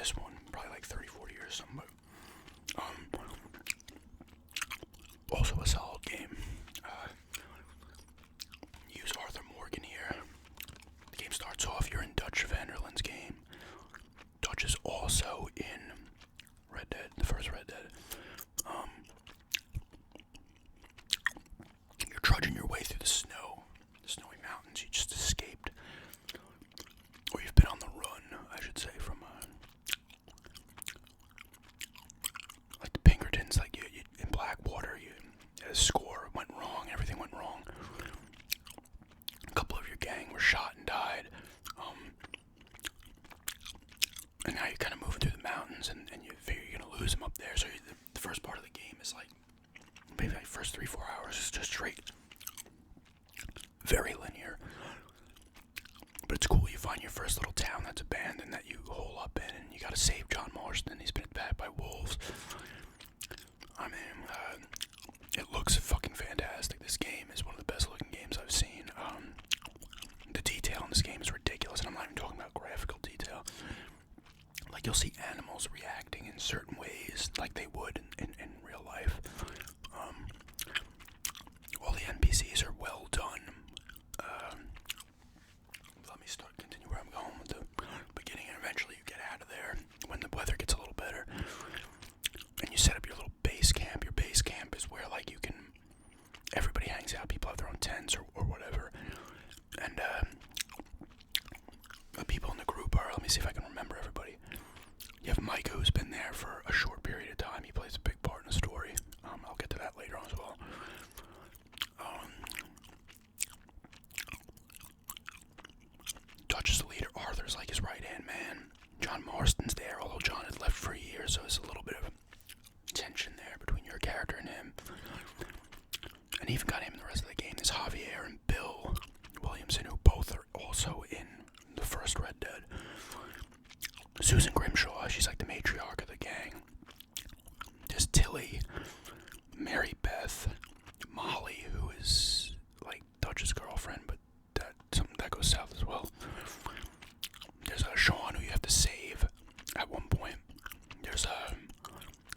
this one, probably like 30, 40 years or something, but also a solid game. Use Arthur Morgan here. The game starts off, you're in Dutch Vanderland's game. Dutch is also in Red Dead, the first Red Dead. You're trudging your way through the snowy mountains you just escaped. Or you've been on the run, I should say, from like the Pinkertons, like you in Blackwater, a score went wrong, everything went wrong. A couple of your gang were shot and died. And now you're kind of moving through the mountains, and you figure you're going to lose them up there. So the first part of the game is like, maybe like first 3-4 hours is just straight. Very linear. But it's cool, you find your first little town that's abandoned that you hole up in, and you got to save John Marston. He's been attacked by wolves. I mean, it looks fucking fantastic. This game is one of the best looking games I've seen. The detail in this game is ridiculous, and I'm not even talking about graphical detail. Like, you'll see animals reacting in certain ways like they would in real life. All the NPCs are well done. Let me continue where I'm going with the beginning, and eventually you get out of there when the weather gets a little better. And you set up your little base camp. Your base camp is where, like, everybody hangs out. People have their own tents or whatever. And the people in the group are, let me see if I can remember everybody. You have Mike, who's been there for a short period of time. He plays a big part in the story. I'll get to that later on as well. Dutch is the leader. Arthur's like his right-hand man. John Marston's there, although John had left for a year, so there's a little bit of tension there between your character and him. And even got him in the rest of the game. There's Javier and Bill Williamson, who both are also in the first Red Dead. Susan Grimshaw, she's like the matriarch of the gang. There's Tilly, Mary Beth, Molly, who is like Dutch's girlfriend, but something that goes south as well. There's Sean, who you have to save at one point. There's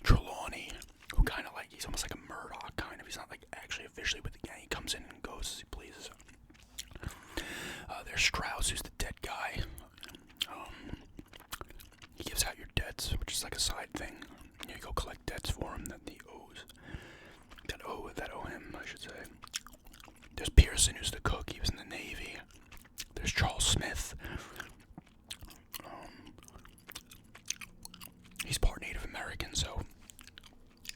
Trelawney, who kind of like, he's almost like a Murdoch kind of. He's not like actually officially with the gang. He comes in and goes as he pleases. There's Strauss, who's the dead guy. He gives out your debts, which is like a side thing. You go collect debts for him that he owes. That owe him, I should say. There's Pearson, who's the cook. He was in the Navy. There's Charles Smith. He's part Native American, so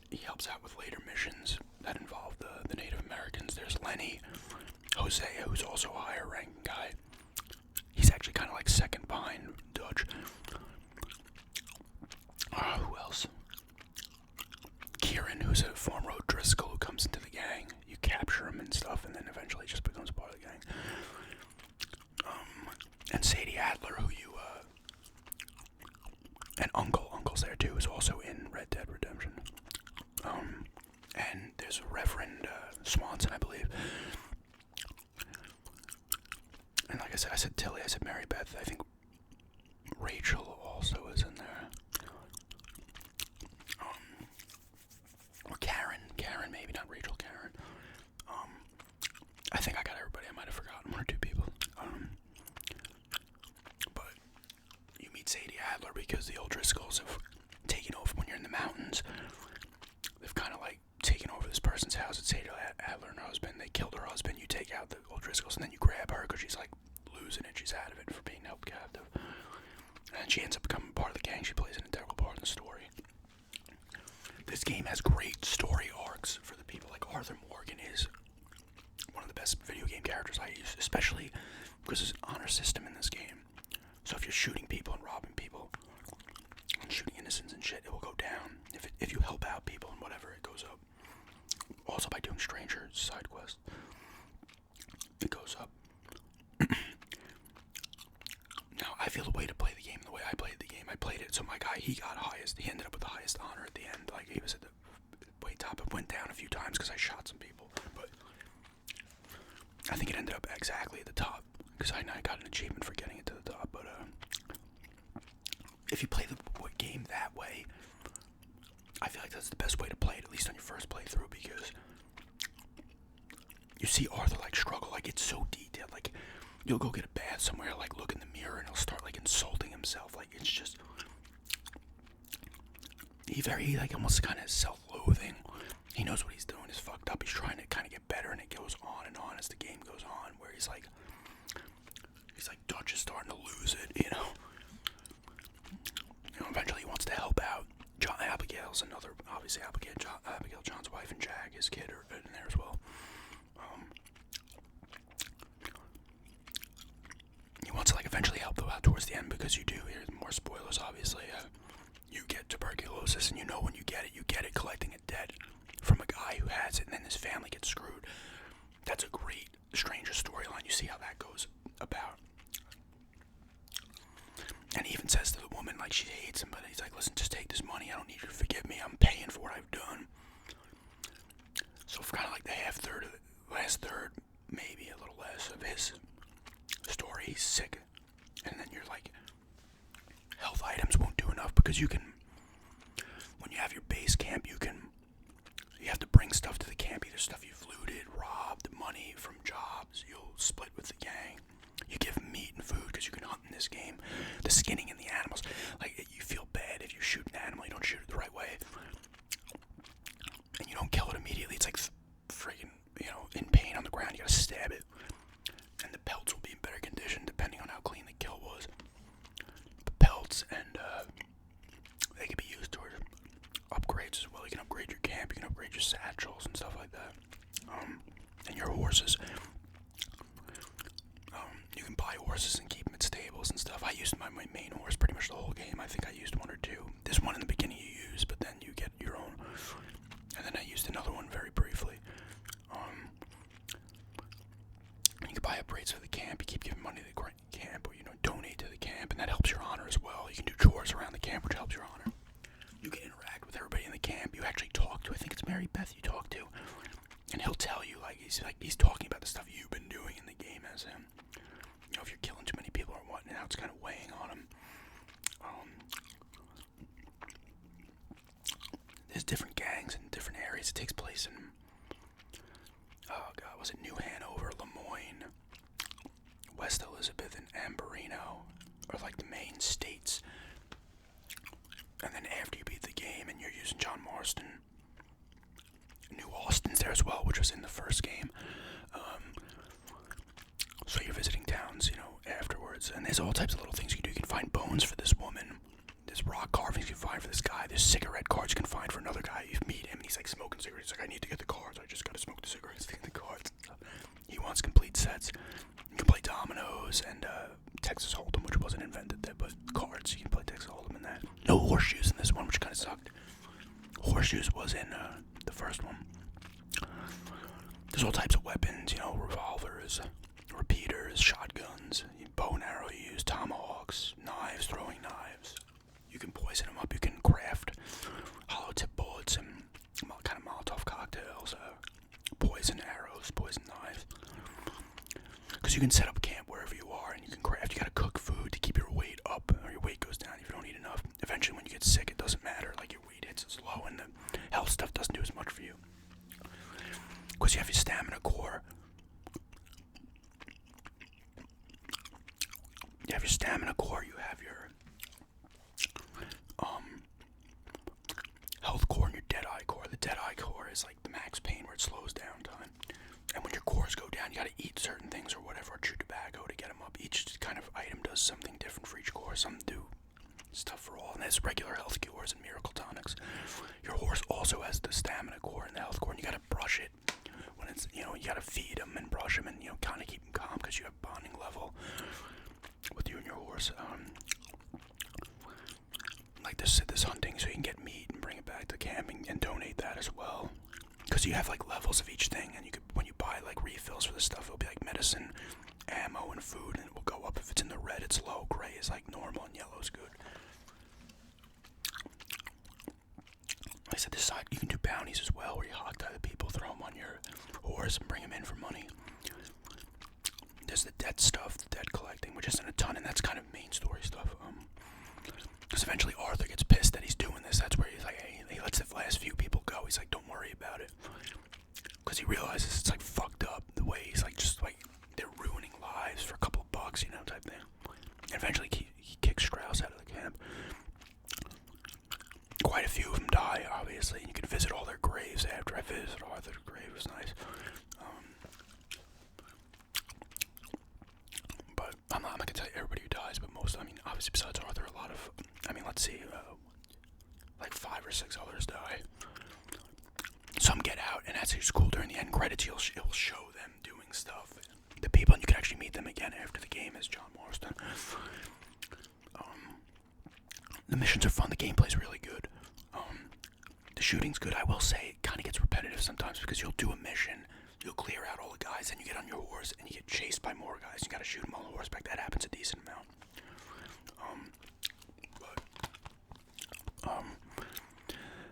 he helps out with later missions that involve the Native Americans. There's Lenny, Hosea, who's also a higher ranking guy. He's actually kind of like second behind Dutch. Who else? Kieran, who's a former O'Driscoll, who comes into the gang. You capture him and stuff, and then eventually just becomes part of the gang. And Sadie Adler, who and Uncle's there too, is also in Red Dead Redemption. And there's Reverend Swanson, I believe. And like I said Tilly, I said Mary Beth. I think Rachel also is in there. Or Karen maybe, not Rachel, Karen. I think I got everybody. I might have forgotten one or two people. But you meet Sadie Adler because the O'Driscolls have taken over when you're in the mountains. They've kind of like taken over this person's house. It's Sadie Adler and her husband. They killed her husband. You take out the O'Driscolls and then you grab her because she's like losing it. She's out of it for being held captive. And she ends up becoming part of the gang. She plays an integral part in the story. This game has great story arcs for the people. Like Arthur Morgan is one of the best video game characters I use, especially because there's an honor system in this game. So if you're shooting people and robbing people and shooting innocents and shit, it will go down. If you help out people and whatever, it goes up. Also by doing stranger side quests, it goes up. Now, I feel the way to play the game the way I played the game. I played it, so my guy, he ended up with the highest honor at the end. Like, he was at the way top. It went down a few times because I shot some people, but I think it ended up exactly at the top because I got an achievement for getting it to the top. But if you play the game that way, I feel like that's the best way to play it, at least on your first playthrough, because you see Arthur like struggle, like it's so detailed. Like you'll go get a bath somewhere, like look in the mirror, and he'll start like insulting himself. Like it's just he like almost kind of self-loathing. He knows what he's doing is fucked up. He's trying to kind of get better, and it goes on and on as the game goes on, where he's like Dutch is starting to lose it, you know. Eventually he wants to help out. Abigail's another, obviously Abigail, John's wife, and Jack, his kid, are in there as well. He wants to like eventually help them out towards the end, because you do. Here's more spoilers, obviously. You get tuberculosis, and you know when you get it collecting a debt from a guy who has it, and then his family gets screwed. That's a great Stranger storyline. You see how that goes about. And he even says to the woman, like, she hates him, but he's like, listen, just take this money. I don't need you to forgive me. I'm paying for what I've done. So for kind of like the last third, maybe a little less of his story, he's sick. And then you're like, health items won't do enough, because you can, when you have your base camp, you have to bring stuff to the camp, either stuff you've looted, robbed, money from jobs, you'll split with the gang. You give meat and food, because you can hunt in this game. The skinning in the animals, like, you feel bad if you shoot an animal, you don't shoot it the right way, and you don't kill it immediately. It's like friggin', in pain on the ground, you gotta stab it, and the pelts will be in better condition depending on how clean the kill was. The pelts, and they can be used toward upgrades as well. You can upgrade your camp, you can upgrade your satchels and stuff like that, and your horses. You can buy horses and keep them at stables and stuff. I used my main horse pretty much the whole game. I think I used one or two. This one in the beginning you use, but then you get your own. And then I used another one very briefly. And you can buy upgrades for the camp. You keep giving money to the camp, or donate to the camp, and that helps your honor as well. You can do chores around the camp, which helps your honor. You can interact with everybody in the camp. You actually talk to, I think it's Mary Beth you talk to, and he'll tell you, he's talking about the stuff you've been doing in the game as him. If you're killing too many people or whatnot, it's kind of weighing on him. There's different gangs in different areas. It takes place in, was it New Hanover, Lemoyne, West Elizabeth, and Amberino, are like the main states. And then after you beat the game and you're using John Marston, New Austin's there as well, which was in the first game. So you're visiting towns, afterwards, and there's all types of little things you can do. You can find bones for this woman, there's rock carvings you can find for this guy, there's cigarette cards you can find for another guy. You meet him, and he's like smoking cigarettes. He's like, I need to get the cards, I just gotta smoke the cigarettes to get the cards. He wants complete sets. You can play dominoes and Texas Hold'em, which wasn't invented there, but cards, you can play Texas Hold'em in that. No horseshoes in this one, which kind of sucked. Horseshoes was in the first one. There's all types of weapons, revolvers, repeaters, shotguns, bow and arrow you use, tomahawks, knives, throwing knives. You can poison them up, you can craft hollow tip bullets and kind of Molotov cocktails, poison arrows, poison knives. Because you can set up camp wherever you are, and you can craft. You gotta cook food to keep your weight up, or your weight goes down if you don't eat enough. Eventually when you get sick, it doesn't matter, like your weight hits as low and the health stuff doesn't do as much for you. Because you have your stamina core. You have your stamina core, you have your health core and your deadeye core. The deadeye core is like the max pain, where it slows down time. And when your cores go down, you gotta eat certain things or whatever, or chew tobacco to get them up. Each kind of item does something different for each core. Some do stuff for all, and there's regular health cures and miracle tonics. Your horse also has the stamina core and the health core, and you gotta brush it when it's, you gotta feed him and brush him and, kind of keep him calm, because you have bonding level with you and your horse. Like this hunting, so you can get meat and bring it back to camping and donate that as well. Because you have like levels of each thing, and you could, when you buy like refills for this stuff, it'll be like medicine, ammo, and food, and it will go up. If it's in the red, it's low. Gray is like normal, and yellow is good. Like I said, this side you can do bounties as well, where you hog tie the people, throw them on your horse, and bring them in for money. There's the debt stuff, the debt collecting, which isn't a ton, and that's kind of main story stuff. Because eventually Arthur gets paid. because he realizes it's like fucked up the way he's like just like they're ruining lives for a couple of bucks, you know, type thing. And eventually he kicks Strauss out of the camp. Quite a few of them die, obviously, and you can visit all their graves after. I visited Arthur's grave, it was nice. But I'm not gonna tell you everybody who dies, but most, I mean, obviously besides Arthur, a lot of, I mean, let's see, like 5 or 6 others die. Some get out, and that's who's cool. During the end credits, it'll show them doing stuff. The people, and you can actually meet them again after the game as John Marston. The missions are fun. The gameplay's really good. The shooting's good. I will say it kind of gets repetitive sometimes because you'll do a mission, you'll clear out all the guys, and you get on your horse and you get chased by more guys. You gotta shoot them on horseback. That happens a decent amount.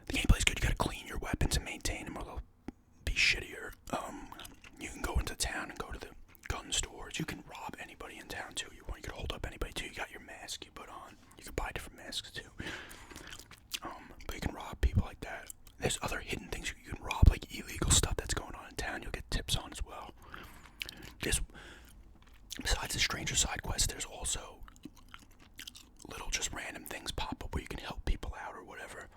The gameplay's good. You gotta clean your weapons and maintain them, or they'll be shittier. You can go into town and go to the gun stores. You can rob anybody in town too. You can hold up anybody too. You got your mask you put on. You can buy different masks too. But you can rob people like that. There's other hidden things you can rob, like illegal stuff that's going on in town. You'll get tips on as well. Besides the stranger side quest, there's also little just random things pop up where you can help people out or whatever.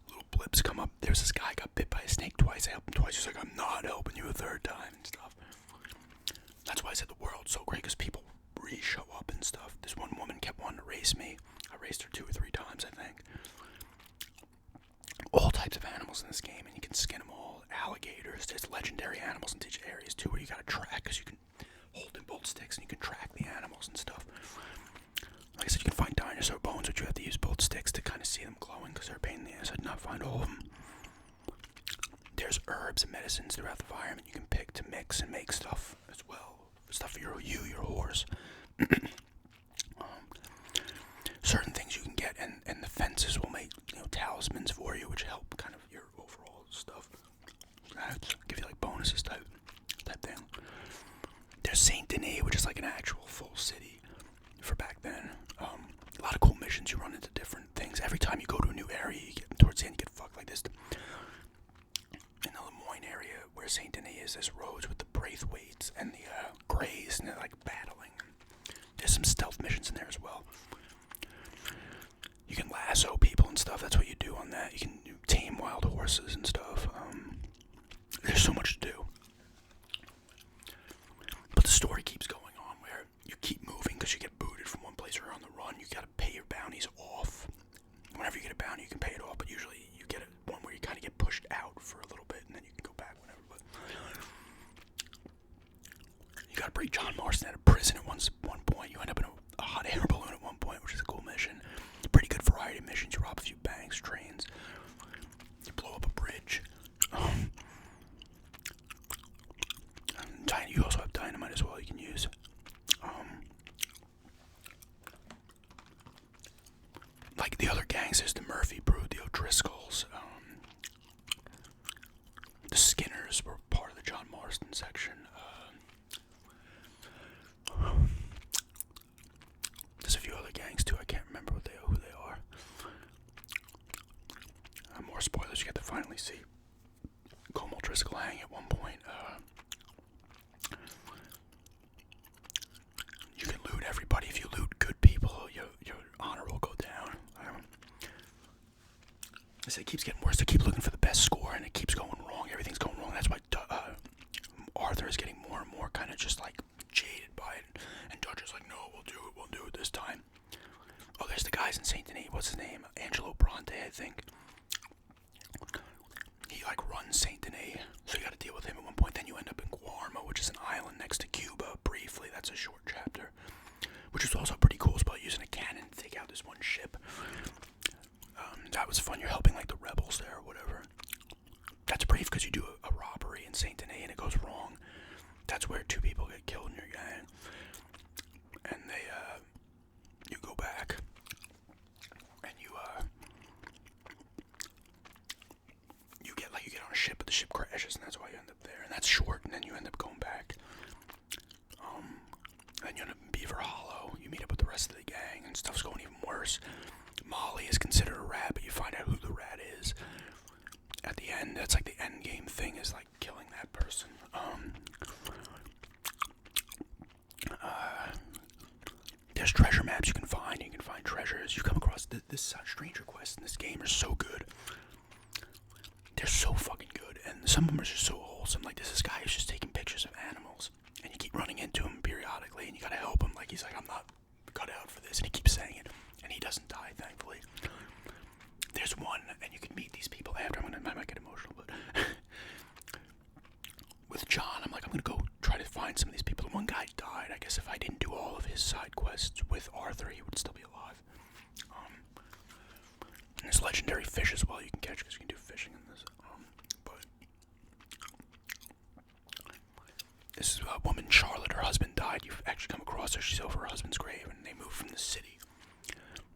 Little blips come up. There's this guy got bit by a snake twice. I helped him twice. He's like, I'm not helping you a third time and stuff. That's why I said the world's so great, because people re-show up and stuff. This one woman kept wanting to race me. I raced her 2 or 3 times, I think. All types of animals in this game, and you can skin them all. Alligators. There's legendary animals in these areas too, where you gotta track, because you can hold and bolt sticks and you can track the animals and stuff. Like I said, you can find dinosaur bones, but you have to use both sticks to kind of see them glowing, because they're a pain in the ass. I did not find all of them. There's herbs and medicines throughout the environment you can pick to mix and make stuff as well. Stuff for your horse. Certain things you can get, and the fences will make, you know, talismans for you, which help kind of your overall stuff. Give you like bonuses type thing. There's Saint Denis, which is like an actual full city for back then. A lot of cool missions. You run into different things. Every time you go to a new area, you get towards the end, you get fucked like this. In the Lemoyne area where Saint Denis is, there's roads with the Braithwaites and the Greys, and they're like battling. There's some stealth missions in there as well. You can lasso people and stuff. That's what you do on that. You can tame wild horses and stuff. There's so much to do. But the story keeps going on where you keep moving because you get booted from one place or you're on the run. You gotta pay your bounties off. Whenever you get a bounty, you can pay it off, but usually you get one where you kind of get pushed out for a little bit and then you can go back whenever. But you gotta break John Marston out of prison at one point. You end up in a hot air balloon at one point, which is a cool mission. Pretty good variety of missions. You rob a few banks, trains. You blow up a bridge. You also have dynamite as well you can use. Like the other gangs, there's the Murphy Brood, the O'Driscolls. The Skinners were part of the John Marston section. There's a few other gangs too. I can't remember who they are. More spoilers. You get to finally see Colm O'Driscoll hang at one point. You can loot everybody. If you loot good people, your honor will go down. It keeps getting worse. They keep looking for the best score, and it keeps going wrong. Everything's going wrong. That's why Arthur is getting more and more kind of just like jaded by it. And Dutch is like, no, we'll do it this time. Oh, there's the guys in Saint Denis. What's his name? Angelo Bronte, I think. He like runs Saint Denis, so you got to deal with him at one point. Then you end up in Guarma, which is an island next to Cuba. Briefly, that's a short chapter, which is also pretty cool. It's about using a cannon to take out this one ship. That was fun. You're helping like the rebels there or whatever. That's brief because you do a robbery in Saint Denis and it goes wrong. That's where 2 people get killed in your gang, and you go back and you get on a ship, but the ship crashes, and that's why you end up there. And that's short, and then you end up going back. And you end up in Beaver Hollow. You meet up with the rest of the gang, and stuff's going even worse. Molly is considered a rat, but you find out who the rat is. at the end, that's like the end game thing, is like killing that person. There's treasure maps you can find. You can find treasures. You come across this stranger quests in this game are so good. They're so fucking good, and some of them are just so wholesome. Like, there's this guy who's just taking pictures of animals, and you keep running into him periodically, and you gotta help him. Like, he's like, I'm not cut out for this, and he keeps saying it, and he doesn't die, thankfully. There's one, and you can meet these people after. I might get emotional, but with John, I'm gonna go try to find some of these people. One guy died. I guess if I didn't do all of his side quests with Arthur, he would still be alive. And there's legendary fish as well you can catch, because you can do fishing in this. But this is a woman, Charlotte. Her husband died. You've actually come across her. She's over her husband's grave, and they moved from the city.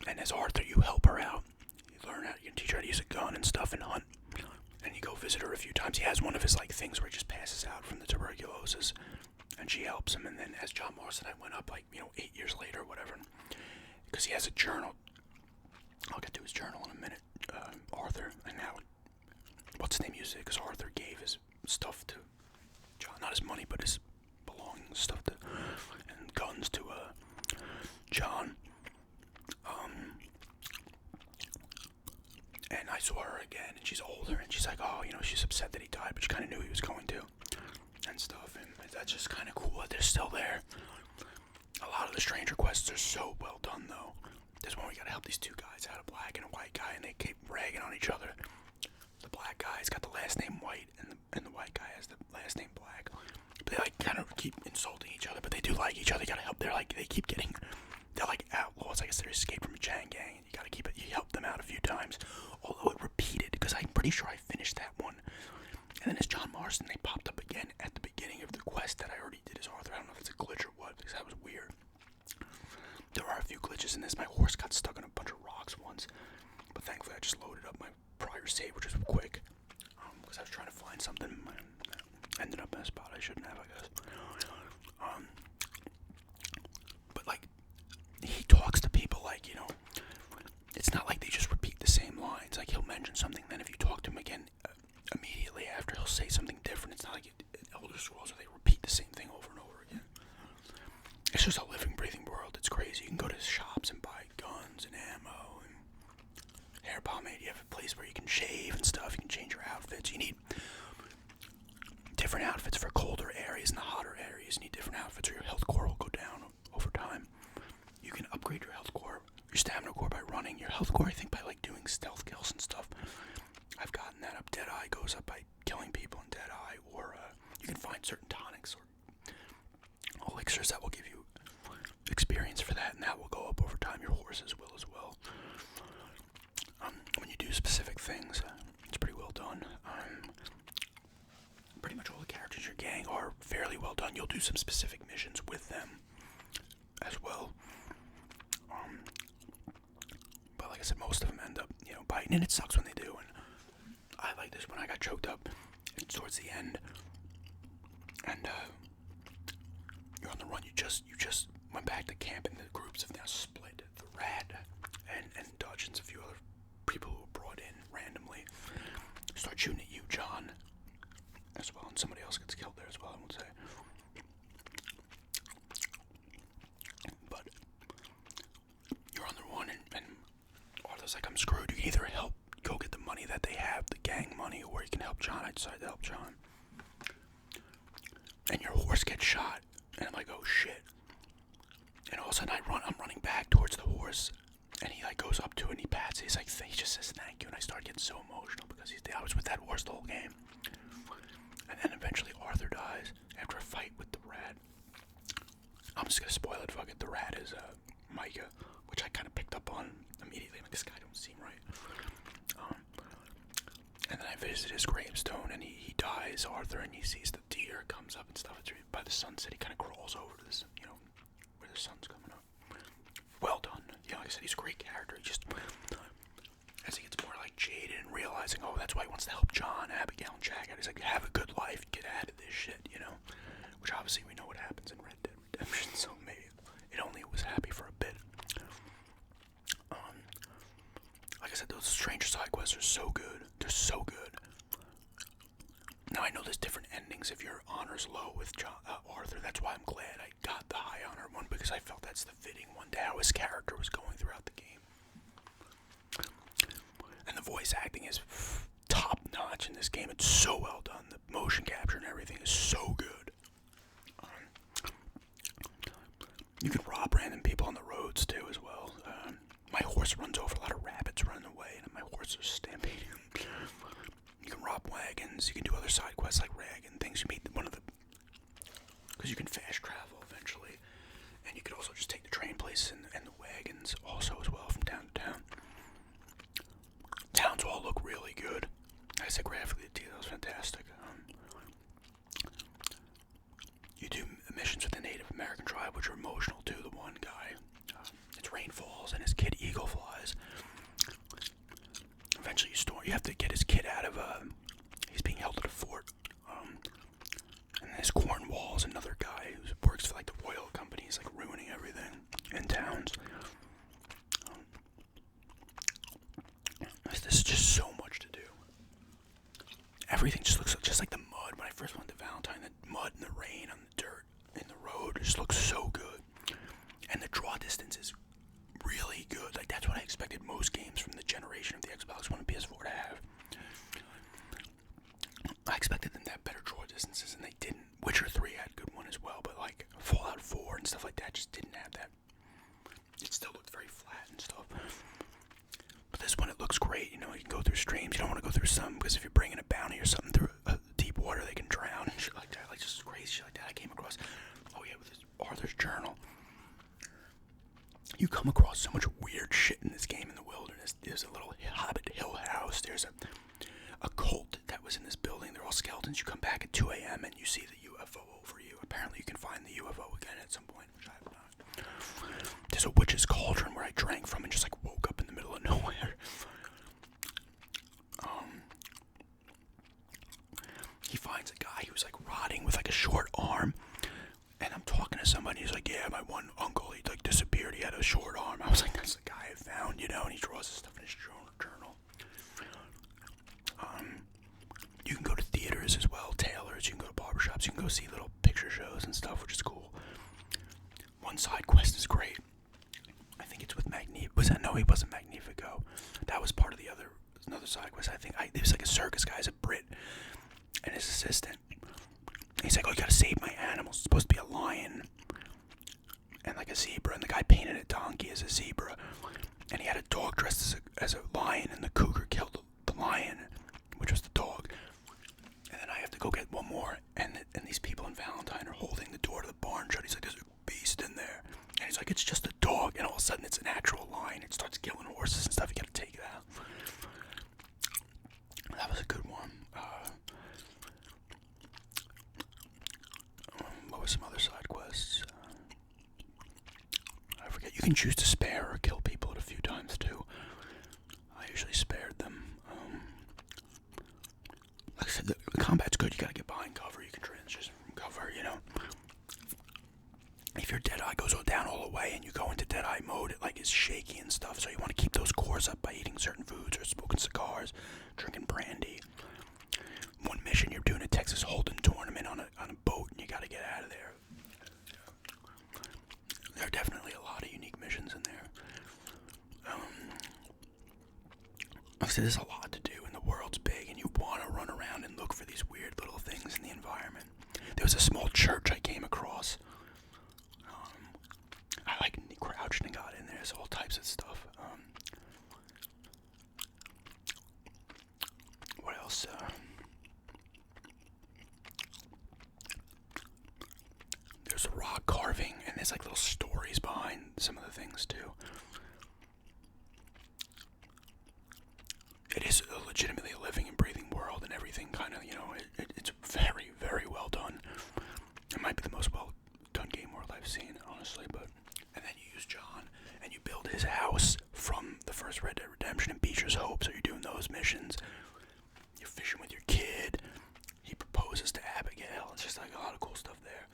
And as Arthur, you help her out. You learn how, you can teach her how to use a gun and stuff and hunt. And you go visit her a few times. He has one of his things where he just passes out from the tuberculosis, and she helps him. And then as John Marston, I went up 8 years later or whatever, because he has a journal. I'll get to his journal in a minute. Arthur, and now what's his name used it, because Arthur gave his stuff to John, not his money, but his belongings, stuff to, and guns to John. And I saw her again, and she's older, and she's like, oh, she's upset that he died, but she kind of knew he was going to, and stuff, and that's just kind of cool that they're still there. A lot of the stranger quests are so well done, though. There's one where you gotta help these two guys out, a black and a white guy, and they keep ragging on each other. The black guy's got the last name White, and the white guy has the last name Black. But they kind of keep insulting each other, but they do like each other. You gotta help. They're outlaws. I guess they're escaped from a chain gang, and you gotta keep it. You help them out a few times, although it repeated, because I'm pretty sure I finished that one. And then as John Marston, they popped up again at the beginning of the quest that I already did as Arthur. I don't know if it's a glitch or what, because that was weird. There are a few glitches in this. My horse got stuck on a bunch of rocks once, but thankfully I just loaded up my prior save, which was quick, because I was trying to find something, and I ended up in a spot I shouldn't have, I guess. But he talks to people it's not like they just repeat the same lines. He'll mention something, then if you talk to him again immediately after, he'll say something different. It's not like Elder Scrolls where they repeat the same thing over and over again. It's just a living, breathing world. It's crazy. You can go to shops and buy guns and ammo and hair pomade. You have a place where you can shave and stuff. You can change your outfits. You need different outfits for colder areas and the hotter areas. You need different outfits, or your health core will go down over time. You can upgrade your health core, your stamina core, by running. Your health core, I think, by doing stealth kills and stuff. I've gotten that up. Deadeye goes up by killing people in Deadeye, or you can find certain tonics or elixirs that will give you experience for that, and that will go up over time. Your horses will as well. When you do specific things, it's pretty well done. Pretty much all the characters in your gang are fairly well done. You'll do some specific missions with them as well. But like I said, most of them end up, biting, and it sucks when they do. And I like this when I got choked up towards the end, and you're on the run. You just went back to camp, and the groups have now split. The Rat and Dutch and a few other people who were brought in randomly start shooting at you, John, as well, and somebody else gets killed there as well, I won't say. But you're on the run, and Arthur's like, I'm screwed. You can either go get the money that they have, the gang money, or you can help John. I decided to help John. And your horse gets shot, and I'm like, oh shit. And all of a sudden I'm running back towards the horse, and he goes up to it, and he pats it. He just says thank you, and I start getting so emotional, because I was with that horse the whole game. And then eventually Arthur dies after a fight with the Rat. I'm just gonna spoil it, fuck it. The Rat is Micah, which I kind of picked up on immediately. This guy don't seem right. And then I visit his gravestone, and he dies, Arthur, and he sees the deer comes up and stuff. It's by the sunset. He kind of crawls over to this, where the sun's coming up. Well done. Like I said, he's a great character. He just, as he gets more jaded and realizing, oh, that's why he wants to help John, Abigail, and Jack out. He's like, have a good life, get out of this shit, Which obviously we know what happens in Red Dead Redemption, so maybe it only was happy for a bit. Like I said, those stranger side quests are so good. They're so good. Now, I know there's different endings if your honor's low with Arthur. That's why I'm glad I got the high honor one, because I felt that's the fitting one to how his character was going throughout the game. And the voice acting is top notch in this game. It's so well done. The motion capture and everything is so good. You can rob random people on the roads too as well. My horse runs over a lot of rabbits running away, and my horse is stampeding them. You can rob wagons. You can do other side quests like rag and things. You meet because you can fast travel eventually, and you could also just take the train places and the wagons also as well from town to town. Towns all look really good. Like I said, graphically, the detail is fantastic. You do missions with the Native American tribe, which are emotional too. The one guy, it's rain falls and his kid eagle flies. Eventually, you have to get his kid out of he's being held at a fort. And there's Cornwall's another guy who works for like the oil company. He's like ruining everything in towns. There's just so much to do. Everything just looks just like the mud. When I first went to Valentine, the mud and the rain on the dirt in the road just looks so good. And the draw distance is really good. Like, that's what I expected most games from the generation of the Xbox One and PS4 to have. I expected them to have better draw distances, and they didn't. Witcher 3 had a good one as well, but like Fallout 4 and stuff like that just didn't have that. It still looked very flat and stuff. But this one, it looks great. You know, you can go through streams. You don't want to go through some, because if you're bringing a bounty or something through deep water, they can drown and shit like that. Like, just crazy shit like that. I came across, with this Arthur's journal. You come across so much weird shit in this game in the wilderness. There's a little Hobbit Hill house. There's a cult that was in this building. They're all skeletons. You come back at 2 a.m. and you see the UFO over you. Apparently, you can find the UFO again at some point, which I have not. There's a witch's cauldron where I drank from and just like woke up in the middle of nowhere. He finds a guy who's like rotting with like a short arm, and I'm talking to somebody. He's like, "Yeah, my one uncle, he like disappeared. He had a short arm." I was like, "That's the guy I found," you know. And he draws his stuff in his journal. You can go to theaters as well, tailors. You can go to barbershops. You can go see little picture shows and stuff, which is cool. One side quest is great. I think it's with Magnifico. No, he wasn't Magnifico. That was part of another side quest. I think it was like a circus guy, a Brit, and his assistant. He's like, "Oh, you gotta save my animals." It's supposed to be a lion and like a zebra, and the guy painted a donkey as a zebra, and he had a dog dressed as a lion, and the cougar killed the lion, which was the dog. And then I have to go get one more, and these people in Valentine are holding the door to the barn shut. He's like, "There's a beast in there," and he's like, "It's just a dog," and all of a sudden it's an actual lion. It starts killing horses and stuff. You gotta take it out. That was a good one. What were some other side quests? I forget. You can choose to spare or kill people at a few times too. I usually spared them. Like I said, the combat's good. You gotta get behind cover. You can transition from cover, you know. If your Deadeye goes down all the way and you go into Deadeye mode, it like is shaky and stuff. So you want to keep those cores up by eating certain foods or smoking cigars, drinking brandy. One mission, you're doing a Texas Hold'em tournament on a boat, and you got to get out of there. There are definitely a lot of unique missions in there. Like I said, there's a lot to do, and the world's big, and you want to run around and look for these weird little things in the environment. There was a small church I came across. I like crouched and got in there. There's all types of stuff. What else? There's rock carving, and there's like little stories behind some of the things too. It is legitimately a living and breathing world, and everything kind of, you know, it's very, very well done. It might be the most well done game world I've seen, honestly, but. And then you use John, and you build his house from the first Red Dead Redemption and Beecher's Hope, so you're doing those missions. You're fishing with your kid. He proposes to Abigail. It's just like a lot of cool stuff there.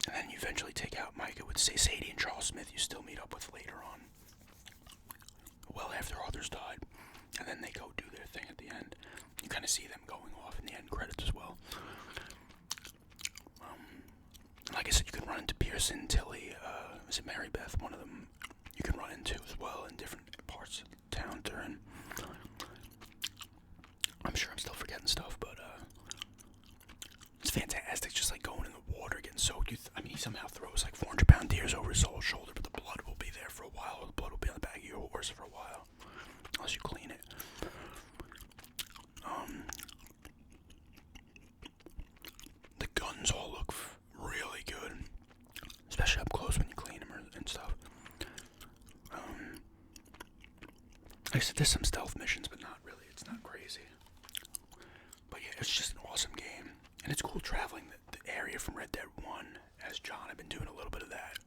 And then you eventually take out Micah with Sadie and Charles Smith you still meet up with later on. Well after Arthur's died. And then they go do their thing at the end. You kind of see them going off in the end credits as well. Like I said, you can run into Pearson, Tilly, is it Mary Beth? One of them you can run into as well in different parts of town during. I'm sure I'm still forgetting stuff, but it's fantastic. Just like going in the water, getting soaked. He somehow throws like 400-pound deers over his whole shoulder, but the blood will be there for a while. The blood will be on the back of your horse for a while, unless you clean it. The guns all look really good, especially up close when you clean them and stuff. Like I said, there's some stealth missions, but not really. It's not crazy. But yeah, it's just an awesome game. And it's cool traveling the area from Red Dead 1 as John. I've been doing a little bit of that.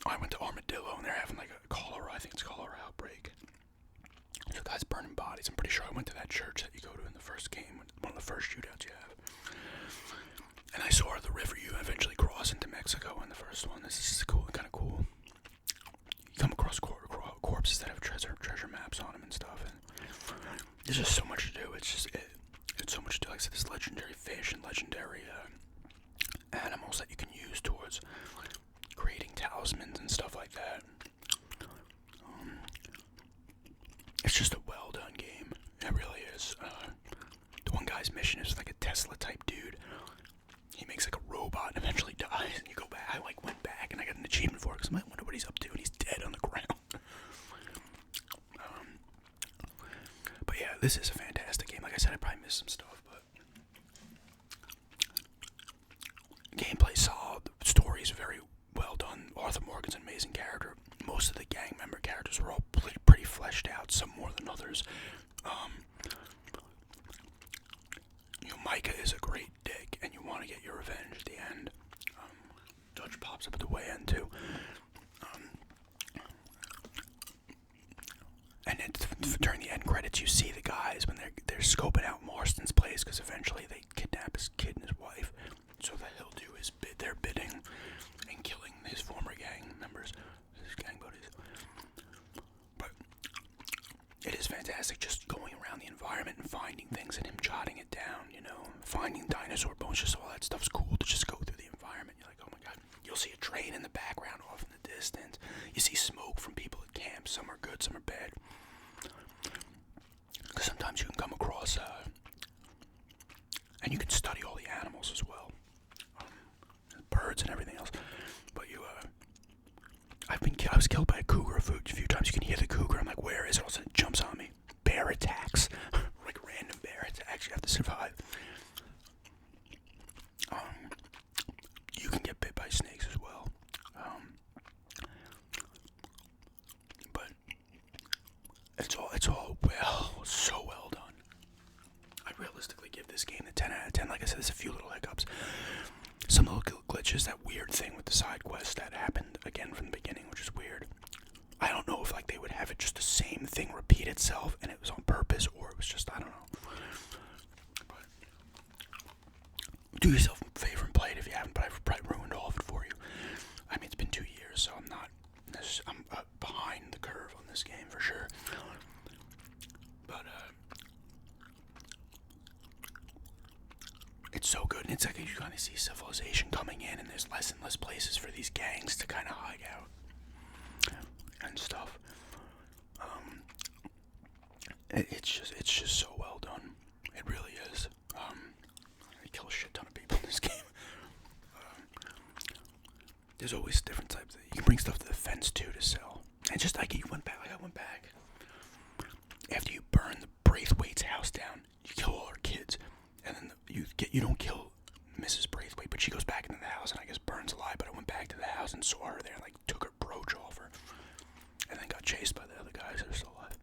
I went to Armadillo and they're having like a cholera, I think it's cholera outbreak. So guys burning bodies. I'm pretty sure I went to that church that you go to in the first game, one of the first shootouts you have. And I saw the river you eventually cross into Mexico in the first one. This is cool, kind of cool. You come across corpses that have treasure maps on them and stuff. And there's just so much to do. It's so much to do. Like I said, there's legendary fish and legendary animals that you can use towards creating talismans and stuff like that. It's just a well done game. It really is. The one guy's mission is like a Tesla type dude. He makes like a robot and eventually dies. And you go back. I like went back and I got an achievement for it because I might wonder what he's up to, and he's dead on the ground. But yeah, this is a fantastic game. Like I said, I probably missed some stuff, but gameplay solid. The story is very well done. Arthur Morgan's an amazing character. Most of the gang member characters are all pretty fleshed out, some more than others. Micah is a great dick, and you want to get your revenge at the end. Dutch pops up at the way end too. And then during the end credits, you see the guys when they're scoping out Marston's place, because eventually they kidnap his kid and his wife, so that he'll do their bidding and killing his former gang members, his gang buddies. But it is fantastic just going around the environment and finding things and him jotting it down, finding dinosaur bones, just all that stuff's cool to just go through the environment. You're like, oh my god. You'll see a train in the background off in the distance. You see smoke from people at camp. Some are good, some are bad. Because sometimes you can come across, and you can study all the animals as well. Birds and everything else. But I was killed by a cougar a few times. You can hear the cougar. I'm like, where is it? All of a sudden it jumps on me. Bear attacks. Like random bear attacks. You have to survive. You can get bit by snakes as well. But it's all so well done. I realistically give this game a 10 out of 10. Like I said, there's a few little hiccups. Some little glitches, that weird thing with the side quest that happened again from the beginning, which is weird. I don't know if like they would have it just the same thing repeat itself and it was on purpose, or it was just, I don't know. But do yourself a favor and play it if you haven't, but I've probably ruined all of it for you. I mean, it's been 2 years, so I'm behind the curve on this game for sure. But it's so good, and it's like you kind of see civilization coming in, and there's less and less places for these gangs to kind of hide out and stuff. It's just so well done. It really is. I kill a shit ton of people in this game. There's always different types. You can bring stuff to the fence too to sell. And just like I went back. After you burn the Braithwaite's house down, you kill all her kids, and then you don't kill Mrs. Braithwaite, but she goes back into the house and I guess burns alive. But I went back to the house and saw her there, and like took her brooch off her, and then got chased by the other guys that are still alive.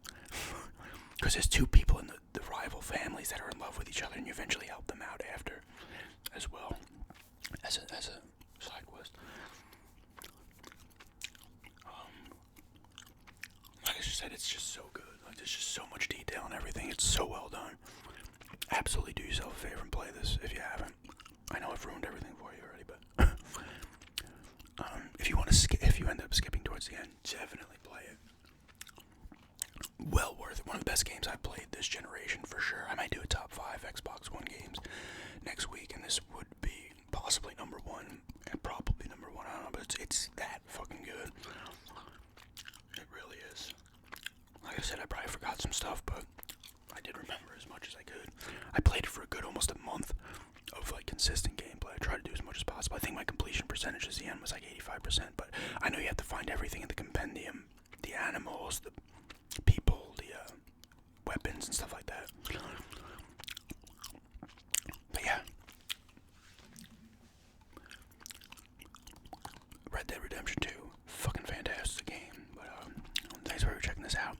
Because there's two people in the rival families that are in love with each other, and you eventually help them out after, as well, as a side quest. Like I just said, it's just so good. Like there's just so much detail and everything. It's so well done. Absolutely do yourself a favor and play this if you haven't. I know I've ruined everything for you already, but if you end up skipping towards the end, definitely play it. well worth it. One of the best games I've played this generation for sure. I might do a top 5 Xbox One games next week, and this would be possibly number 1, and probably number 1, I don't know, but it's that fucking good. It really is. Like I said, I probably forgot some stuff, but I did remember as much as I could. I played it for a good almost a month of like consistent gameplay. I tried to do as much as possible. I think my completion percentage at the end was like 85%, but I know you have to find everything in the compendium. The animals, the people, the weapons and stuff like that. But yeah. Red Dead Redemption 2, fucking fantastic game. But thanks for checking this out.